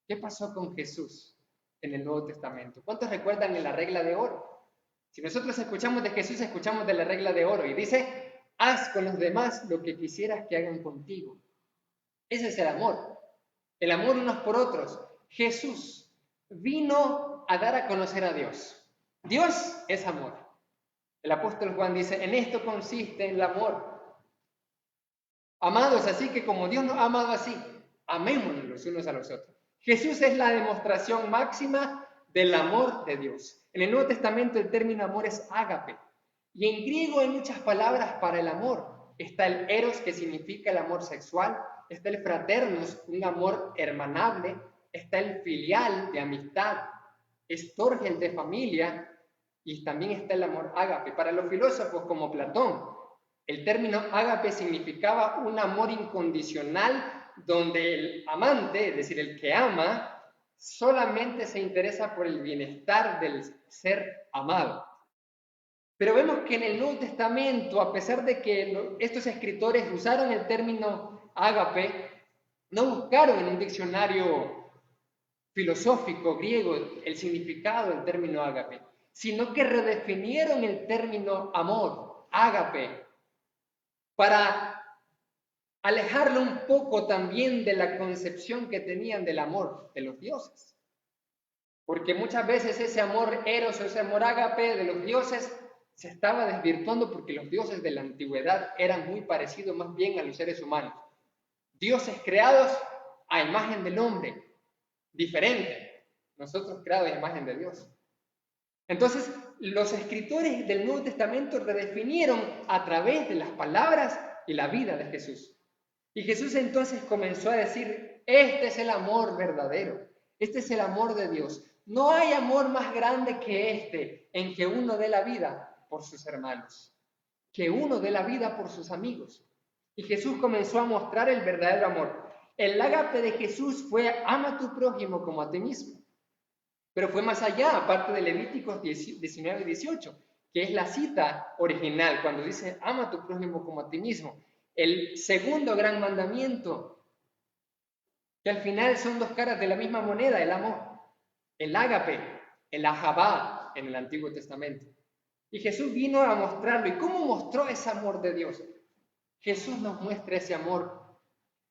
¿Qué pasó con Jesús en el Nuevo Testamento? ¿Cuántos recuerdan en la regla de oro? Si nosotros escuchamos de Jesús, escuchamos de la regla de oro y dice, haz con los demás lo que quisieras que hagan contigo. Ese es el amor unos por otros. Jesús vino a dar a conocer a Dios. Dios es amor. El apóstol Juan dice, en esto consiste el amor. Amados, así que como Dios nos ha amado así, amémonos los unos a los otros. Jesús es la demostración máxima del amor de Dios. En el Nuevo Testamento el término amor es ágape. Y en griego hay muchas palabras para el amor. Está el eros, que significa el amor sexual. Está el fraternos, un amor hermanable. Está el filial, de amistad. Estorge, el de familia. Y también está el amor ágape. Para los filósofos como Platón, el término ágape significaba un amor incondicional donde el amante, es decir, el que ama, solamente se interesa por el bienestar del ser amado. Pero vemos que en el Nuevo Testamento, a pesar de que estos escritores usaron el término ágape, no buscaron en un diccionario filosófico griego el significado del término ágape, sino que redefinieron el término amor, ágape, para alejarlo un poco también de la concepción que tenían del amor de los dioses. Porque muchas veces ese amor eros o ese amor ágape de los dioses se estaba desvirtuando porque los dioses de la antigüedad eran muy parecidos más bien a los seres humanos. Dioses creados a imagen del hombre, diferente. Nosotros creados a imagen de Dios. Entonces, los escritores del Nuevo Testamento redefinieron a través de las palabras y la vida de Jesús. Y Jesús entonces comenzó a decir, este es el amor verdadero, este es el amor de Dios. No hay amor más grande que este, en que uno dé la vida por sus hermanos, que uno dé la vida por sus amigos. Y Jesús comenzó a mostrar el verdadero amor. El ágape de Jesús fue, ama a tu prójimo como a ti mismo. Pero fue más allá, aparte de Levíticos 19 y 18, que es la cita original, cuando dice, ama a tu prójimo como a ti mismo. El segundo gran mandamiento, que al final son dos caras de la misma moneda, el amor, el ágape, el ahabá en el Antiguo Testamento. Y Jesús vino a mostrarlo. ¿Y cómo mostró ese amor de Dios? Jesús nos muestra ese amor.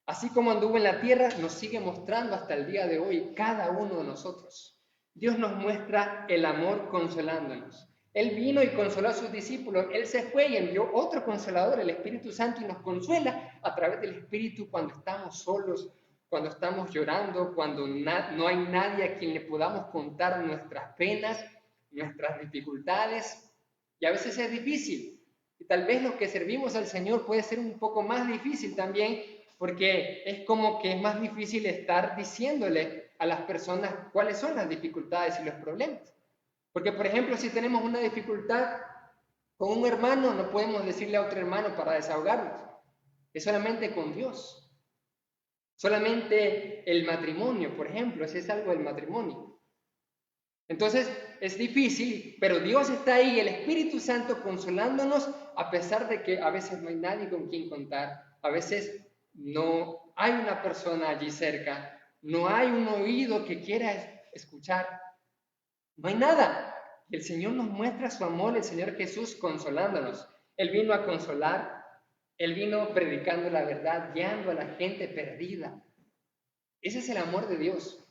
Así como anduvo en la tierra, nos sigue mostrando hasta el día de hoy cada uno de nosotros. Dios nos muestra el amor consolándonos. Él vino y consoló a sus discípulos. Él se fue y envió otro consolador, el Espíritu Santo, y nos consuela a través del Espíritu cuando estamos solos, cuando estamos llorando, cuando no hay nadie a quien le podamos contar nuestras penas, nuestras dificultades. Y a veces es difícil. Y tal vez los que servimos al Señor puede ser un poco más difícil también, porque es como que es más difícil estar diciéndole a las personas cuáles son las dificultades y los problemas. Porque, por ejemplo, si tenemos una dificultad con un hermano, no podemos decirle a otro hermano para desahogarnos. Es solamente con Dios. Solamente el matrimonio, por ejemplo, ese es algo del matrimonio. Entonces, es difícil, pero Dios está ahí, el Espíritu Santo consolándonos, a pesar de que a veces no hay nadie con quien contar, a veces no hay una persona allí cerca, no hay un oído que quiera escuchar, no hay nada. El Señor nos muestra su amor, el Señor Jesús consolándonos. Él vino a consolar, Él vino predicando la verdad, guiando a la gente perdida. Ese es el amor de Dios.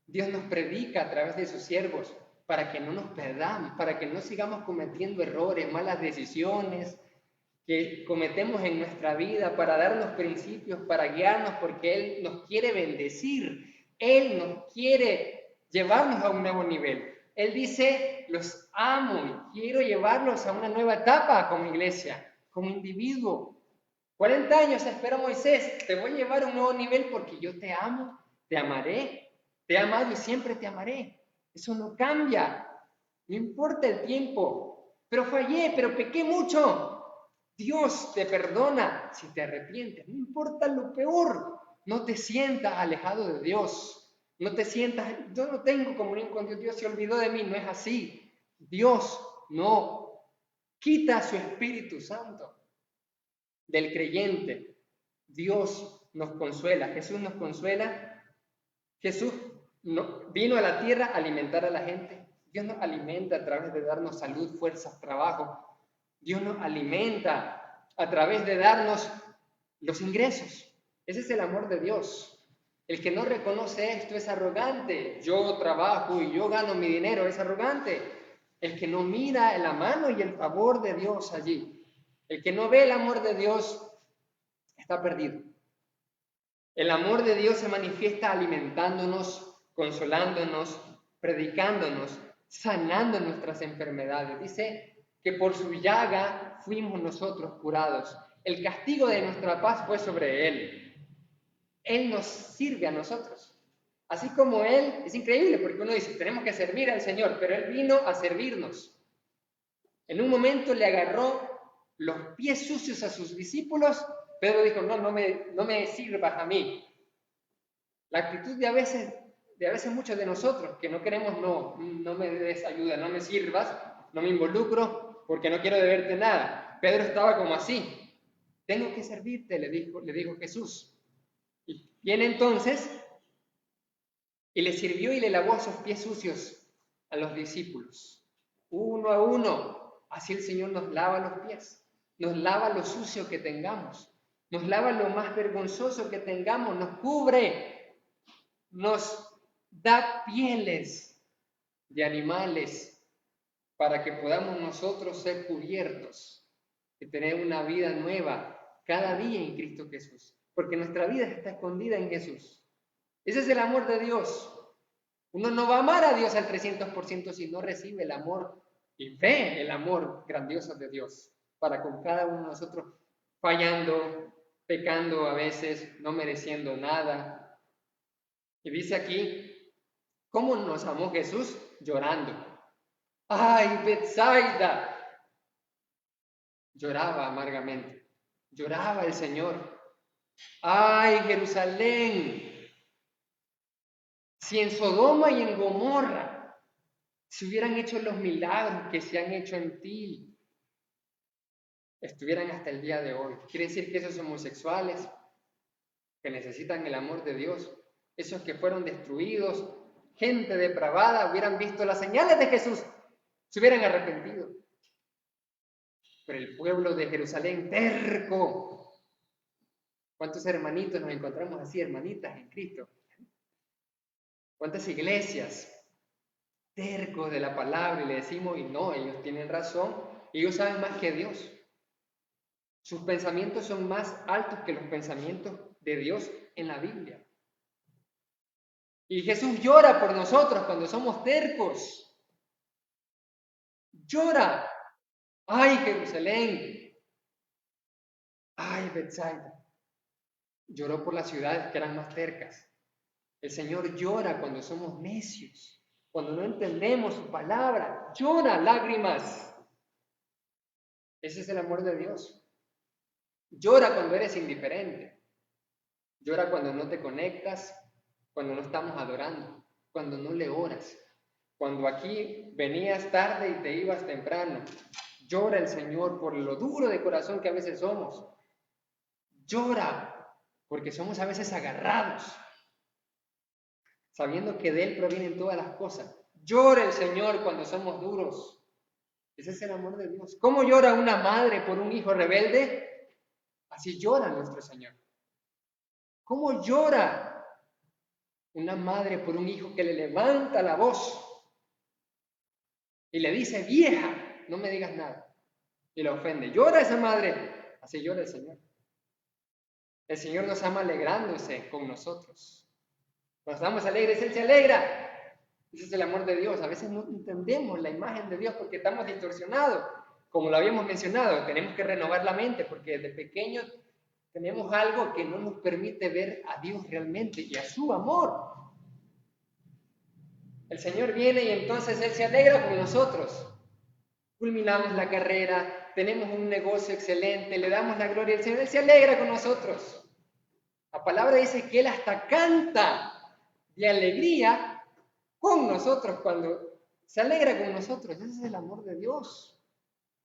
Dios nos predica a través de sus siervos para que no nos perdamos, para que no sigamos cometiendo errores, malas decisiones que cometemos en nuestra vida, para darnos principios, para guiarnos, porque Él nos quiere bendecir, Él nos quiere llevarnos a un nuevo nivel. Él dice, los amo y quiero llevarlos a una nueva etapa como iglesia, como individuo. 40 años espera Moisés, te voy a llevar a un nuevo nivel porque yo te amo, te amaré. Te he amado y siempre te amaré. Eso no cambia. No importa el tiempo. Pero fallé, pero pequé mucho. Dios te perdona si te arrepientes. No importa lo peor. No te sientas alejado de Dios. No te sientas, yo no tengo comunión con Dios. Dios se olvidó de mí. No es así. Dios no quita su Espíritu Santo del creyente. Dios nos consuela. Jesús nos consuela. Jesús vino a la tierra a alimentar a la gente, Dios nos alimenta a través de darnos salud, fuerzas, trabajo. Dios nos alimenta a través de darnos los ingresos. Ese es el amor de Dios. El que no reconoce esto es arrogante. Yo trabajo y yo gano mi dinero, es arrogante. El que no mira la mano y el favor de Dios allí. El que no ve el amor de Dios está perdido. El amor de Dios se manifiesta alimentándonos, consolándonos, predicándonos, sanando nuestras enfermedades. Dice que por su llaga fuimos nosotros curados. El castigo de nuestra paz fue sobre Él. Él nos sirve a nosotros. Así como Él, es increíble porque uno dice, tenemos que servir al Señor, pero Él vino a servirnos. En un momento le agarró los pies sucios a sus discípulos. Pedro dijo, no me sirvas a mí. La actitud de a veces muchos de nosotros, que no queremos, no me des ayuda, no me sirvas, no me involucro, porque no quiero deberte nada. Pedro estaba como así. Tengo que servirte, le dijo Jesús. Y viene entonces, y le sirvió y le lavó sus pies sucios a los discípulos. Uno a uno, así el Señor nos lava los pies. Nos lava lo sucio que tengamos. Nos lava lo más vergonzoso que tengamos. Nos cubre. Nos da pieles de animales para que podamos nosotros ser cubiertos y tener una vida nueva cada día en Cristo Jesús. Porque nuestra vida está escondida en Jesús. Ese es el amor de Dios. Uno no va a amar a Dios al 300% si no recibe el amor y ve el amor grandioso de Dios para con cada uno de nosotros, fallando, pecando a veces, no mereciendo nada. Y dice aquí, ¿cómo nos amó Jesús? Llorando. ¡Ay, Betsaida! Lloraba amargamente. Lloraba el Señor. ¡Ay, Jerusalén! Si en Sodoma y en Gomorra se hubieran hecho los milagros que se han hecho en ti, estuvieran hasta el día de hoy. Quiere decir que esos homosexuales que necesitan el amor de Dios, esos que fueron destruidos, gente depravada, hubieran visto las señales de Jesús, se hubieran arrepentido. Pero el pueblo de Jerusalén, terco. ¿Cuántos hermanitos nos encontramos así, hermanitas en Cristo? ¿Cuántas iglesias tercos de la palabra y le decimos, y no, ellos tienen razón, ellos saben más que Dios. Sus pensamientos son más altos que los pensamientos de Dios en la Biblia. Y Jesús llora por nosotros cuando somos tercos. Llora. ¡Ay, Jerusalén! ¡Ay, Betsaida! Lloró por las ciudades que eran más tercas. El Señor llora cuando somos necios, cuando no entendemos su palabra. Llora lágrimas. Ese es el amor de Dios. Llora cuando eres indiferente. Llora cuando no te conectas, cuando no estamos adorando, cuando no le oras. Cuando aquí venías tarde y te ibas temprano. Llora el Señor por lo duro de corazón que a veces somos. Llora porque somos a veces agarrados, sabiendo que de Él provienen todas las cosas. Llora el Señor cuando somos duros. Ese es el amor de Dios. ¿Cómo llora una madre por un hijo rebelde? Así llora nuestro Señor. ¿Cómo llora una madre por un hijo que le levanta la voz y le dice, vieja, no me digas nada? Y la ofende. Llora esa madre. Así llora el Señor. El Señor nos ama alegrándose con nosotros. Cuando estamos alegres, Él se alegra. Ese es el amor de Dios. A veces no entendemos la imagen de Dios porque estamos distorsionados. Como lo habíamos mencionado, tenemos que renovar la mente porque desde pequeños tenemos algo que no nos permite ver a Dios realmente y a su amor. El Señor viene y entonces Él se alegra con nosotros. Culminamos la carrera, tenemos un negocio excelente, le damos la gloria al Señor, Él se alegra con nosotros. La palabra dice que Él hasta canta de alegría con nosotros cuando se alegra con nosotros. Ese es el amor de Dios.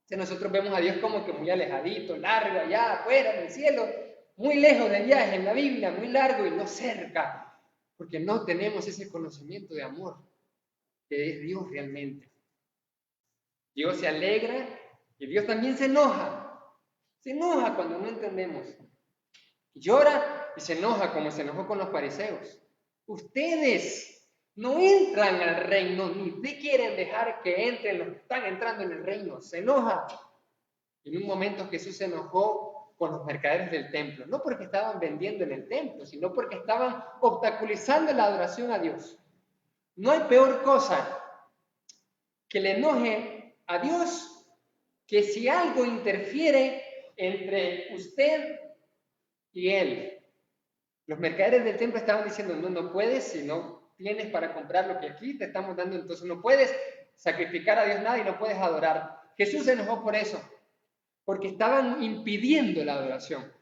Si nosotros vemos a Dios como que muy alejadito, largo, allá afuera en el cielo, muy lejos de allá en la Biblia, muy largo y no cerca, porque no tenemos ese conocimiento de amor. que es Dios realmente. Dios se alegra y Dios también se enoja. Se enoja cuando no entendemos. Llora y se enoja como se enojó con los fariseos. Ustedes no entran al reino ni quieren dejar que entren los que están entrando en el reino. Se enoja. En un momento Jesús se enojó con los mercaderes del templo, no porque estaban vendiendo en el templo, sino porque estaban obstaculizando la adoración a Dios. No hay peor cosa que le enoje a Dios que si algo interfiere entre usted y Él. Los mercaderes del templo estaban diciendo, no puedes, si no tienes para comprar lo que aquí te estamos dando, entonces no puedes sacrificar a Dios nada y no puedes adorar. Jesús se enojó por eso, porque estaban impidiendo la adoración.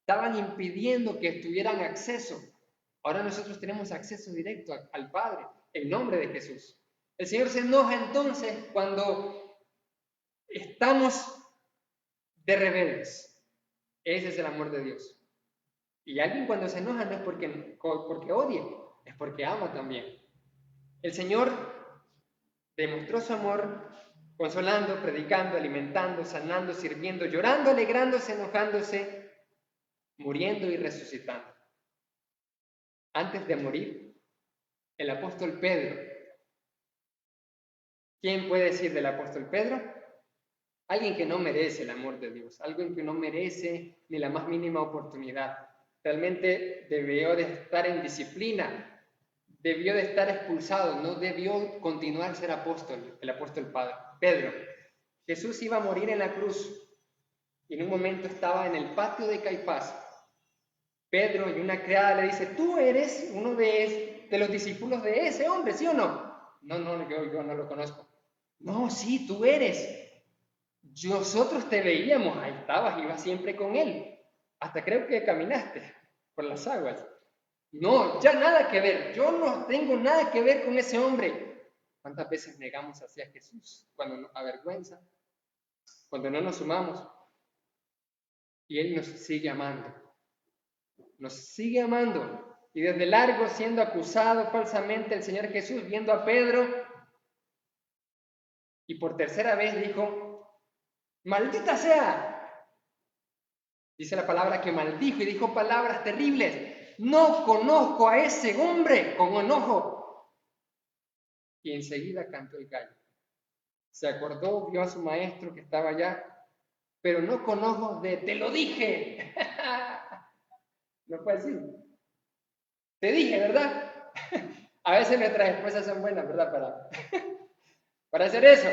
Estaban impidiendo que tuvieran acceso. Ahora nosotros tenemos acceso directo al Padre, en nombre de Jesús. El Señor se enoja entonces cuando estamos de rebeldes. Ese es el amor de Dios. Y alguien cuando se enoja no es porque odie, es porque ama también. El Señor demostró su amor consolando, predicando, alimentando, sanando, sirviendo, llorando, alegrándose, enojándose, muriendo y resucitando. Antes de morir, el apóstol Pedro. ¿Quién puede decir del apóstol Pedro? Alguien que no merece el amor de Dios, alguien que no merece ni la más mínima oportunidad. Realmente debió de estar en disciplina, debió de estar expulsado, no debió continuar ser apóstol, el apóstol Pedro. Jesús iba a morir en la cruz y en un momento estaba en el patio de Caifás. Pedro y una criada le dice, tú eres uno de los discípulos de ese hombre, ¿sí o no? No, yo no lo conozco. No, sí, tú eres. Nosotros te veíamos, ahí estabas, ibas siempre con él. Hasta creo que caminaste por las aguas. No, ya nada que ver. Yo no tengo nada que ver con ese hombre. ¿Cuántas veces negamos hacia Jesús cuando nos avergüenza? Cuando no nos sumamos. Y Él nos sigue amando. Nos sigue amando. Y desde largo siendo acusado falsamente el Señor Jesús, viendo a Pedro, y por tercera vez dijo, maldita sea. Dice la palabra que maldijo y dijo palabras terribles. No conozco a ese hombre, con enojo. Y enseguida cantó el gallo. Se acordó, vio a su maestro que estaba allá, pero no con ojos de te lo dije. No fue así. Te dije, ¿verdad? A veces nuestras esposas son buenas, ¿verdad? Para hacer eso.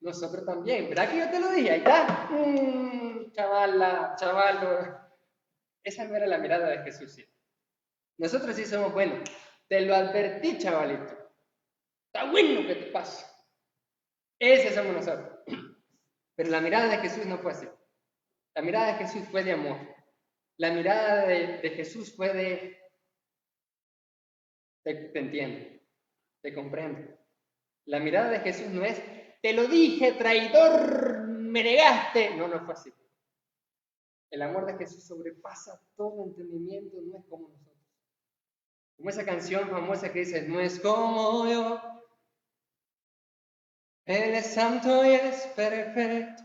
Nosotros también. ¿Verdad que yo te lo dije? Ahí está. Chavalo. Esa no era la mirada de Jesús, sí. Nosotros sí somos buenos. Te lo advertí, chavalito. Está bueno que te pase. Ese somos nosotros. Pero la mirada de Jesús no fue así. La mirada de Jesús fue de amor. La mirada de Jesús fue de te entiendo, te comprendo. La mirada de Jesús no es, te lo dije, traidor, me negaste. No fue así. El amor de Jesús sobrepasa todo entendimiento, no es como nosotros. Como esa canción famosa que dice, no es como yo, Él es santo y es perfecto.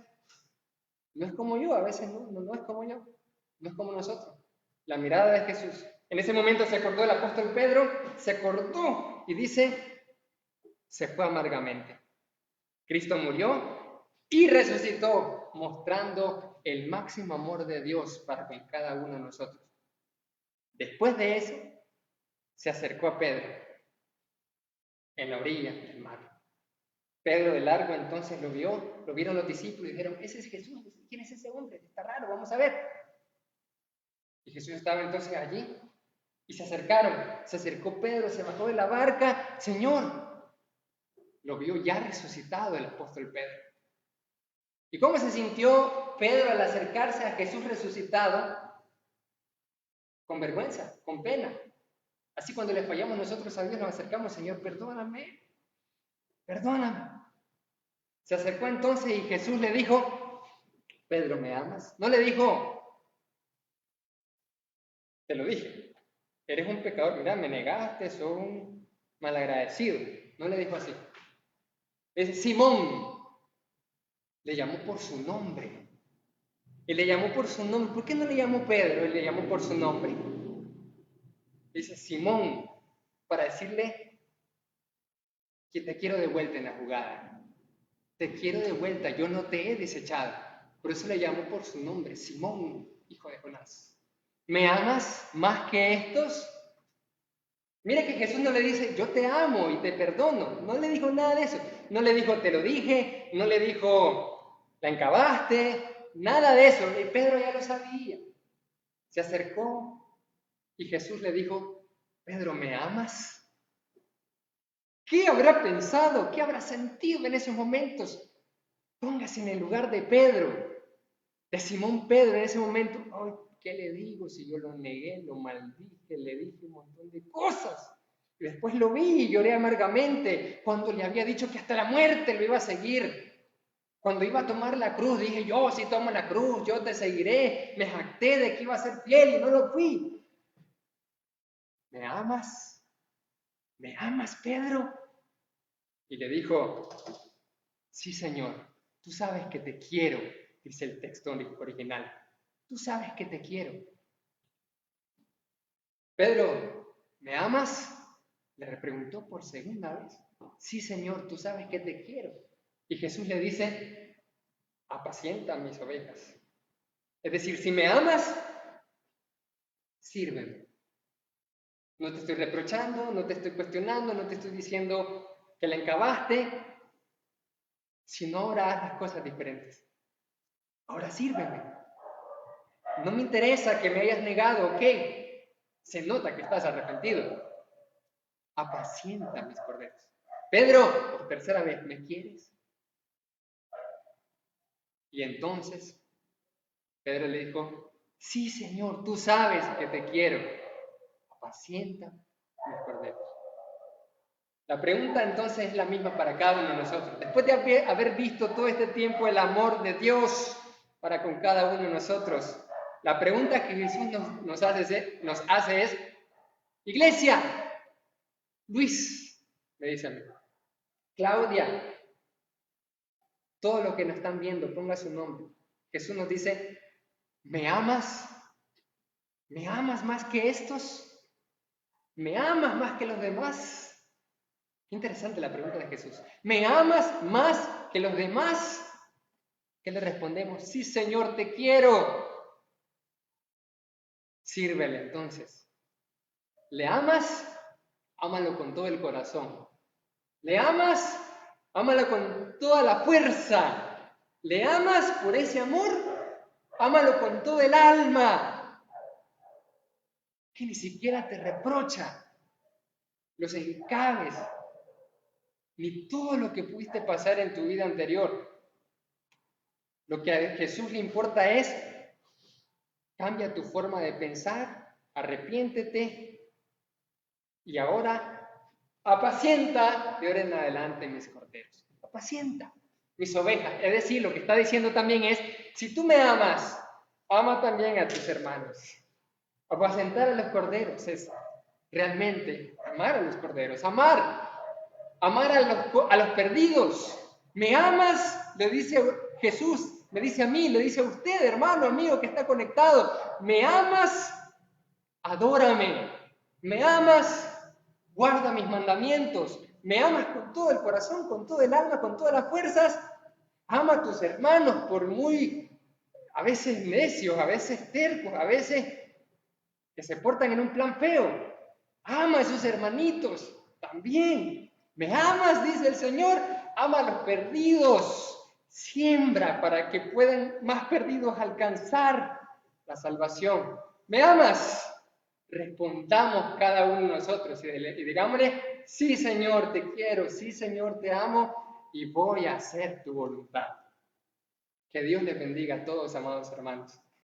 No es como yo, a veces no es como yo, no es como nosotros. La mirada de Jesús. En ese momento se acordó el apóstol Pedro, se acordó y dice, se fue amargamente. Cristo murió y resucitó, mostrando el máximo amor de Dios para con cada uno de nosotros. Después de eso, se acercó a Pedro en la orilla del mar. Pedro de largo entonces lo vieron los discípulos y dijeron, ese es Jesús, ¿quién es ese hombre? Está raro, vamos a ver. Y Jesús estaba entonces allí y se acercó Pedro, se bajó de la barca, Señor, lo vio ya resucitado el apóstol Pedro. ¿Y cómo se sintió Pedro al acercarse a Jesús resucitado? Con vergüenza, con pena. Así cuando le fallamos nosotros a Dios nos acercamos, Señor, perdóname. Se acercó entonces y Jesús le dijo, Pedro, ¿me amas? No le dijo, te lo dije, eres un pecador, mira, me negaste, malagradecido. No le dijo así. Es Simón. Le llamó por su nombre. Y le llamó por su nombre. ¿Por qué no le llamó Pedro y le llamó por su nombre? Dice Simón, para decirle que te quiero de vuelta en la jugada. Te quiero de vuelta, yo no te he desechado. Por eso le llamó por su nombre, Simón, hijo de Jonás. ¿Me amas más que estos? Mira que Jesús no le dice, yo te amo y te perdono. No le dijo nada de eso. No le dijo, te lo dije. No le dijo, la encabaste. Nada de eso. Y Pedro ya lo sabía. Se acercó y Jesús le dijo, Pedro, ¿me amas? ¿Qué habrá pensado? ¿Qué habrá sentido en esos momentos? Póngase en el lugar de Pedro, de Simón Pedro en ese momento. Ay, ¿qué le digo si yo lo negué, lo maldije, le dije un montón de cosas? Y después lo vi y lloré amargamente cuando le había dicho que hasta la muerte lo iba a seguir. Cuando iba a tomar la cruz, dije, yo sí tomo la cruz, yo te seguiré. Me jacté de que iba a ser fiel y no lo fui. ¿Me amas? ¿Me amas, Pedro? Y le dijo, sí, Señor, tú sabes que te quiero, dice el texto original. Tú sabes que te quiero. Pedro, ¿me amas? Le repreguntó por segunda vez. Sí, Señor, tú sabes que te quiero. Y Jesús le dice, apacienta mis ovejas. Es decir, si me amas, sírveme. No te estoy reprochando, no te estoy cuestionando, no te estoy diciendo que la encabaste, sino ahora haz las cosas diferentes. Ahora sírveme. No me interesa que me hayas negado, ok. Se nota que estás arrepentido. Apacienta mis corderos. Pedro, por tercera vez, ¿me quieres? Y entonces Pedro le dijo, sí, Señor, tú sabes que te quiero. Apacienta mis corderos. La pregunta entonces es la misma para cada uno de nosotros. Después de haber visto todo este tiempo el amor de Dios para con cada uno de nosotros, la pregunta que Jesús nos hace es, iglesia, Luis, me dice a mí, Claudia, todo lo que nos están viendo, ponga su nombre. Jesús nos dice, ¿me amas? ¿Me amas más que estos? ¿Me amas más que los demás? Qué interesante la pregunta de Jesús. ¿Me amas más que los demás? ¿Qué le respondemos? Sí, Señor, te quiero. Sírvele entonces. ¿Le amas? Ámalo con todo el corazón. ¿Le amas? Ámalo con toda la fuerza. ¿Le amas por ese amor? Ámalo con todo el alma. Que ni siquiera te reprocha los encabes, ni todo lo que pudiste pasar en tu vida anterior. Lo que a Jesús le importa es, cambia tu forma de pensar, arrepiéntete y ahora apacienta de ahora en adelante mis corderos. Apacienta mis ovejas. Es decir, lo que está diciendo también es, si tú me amas, ama también a tus hermanos. Apacentar a los corderos es realmente amar a los corderos, amar a los perdidos. ¿Me amas? Le dice Jesús, me dice a mí, le dice a usted, hermano, amigo que está conectado. ¿Me amas? Adórame. ¿Me amas? Guarda mis mandamientos. ¿Me amas con todo el corazón, con todo el alma, con todas las fuerzas? Ama a tus hermanos por muy, a veces necios, a veces tercos, a veces que se portan en un plan feo. Ama a sus hermanitos también. ¿Me amas? Dice el Señor. Ama a los perdidos. Siembra para que puedan más perdidos alcanzar la salvación. ¿Me amas? Respondamos cada uno de nosotros y digámosle, sí, Señor, te quiero, sí, Señor, te amo y voy a hacer tu voluntad. Que Dios les bendiga a todos, amados hermanos.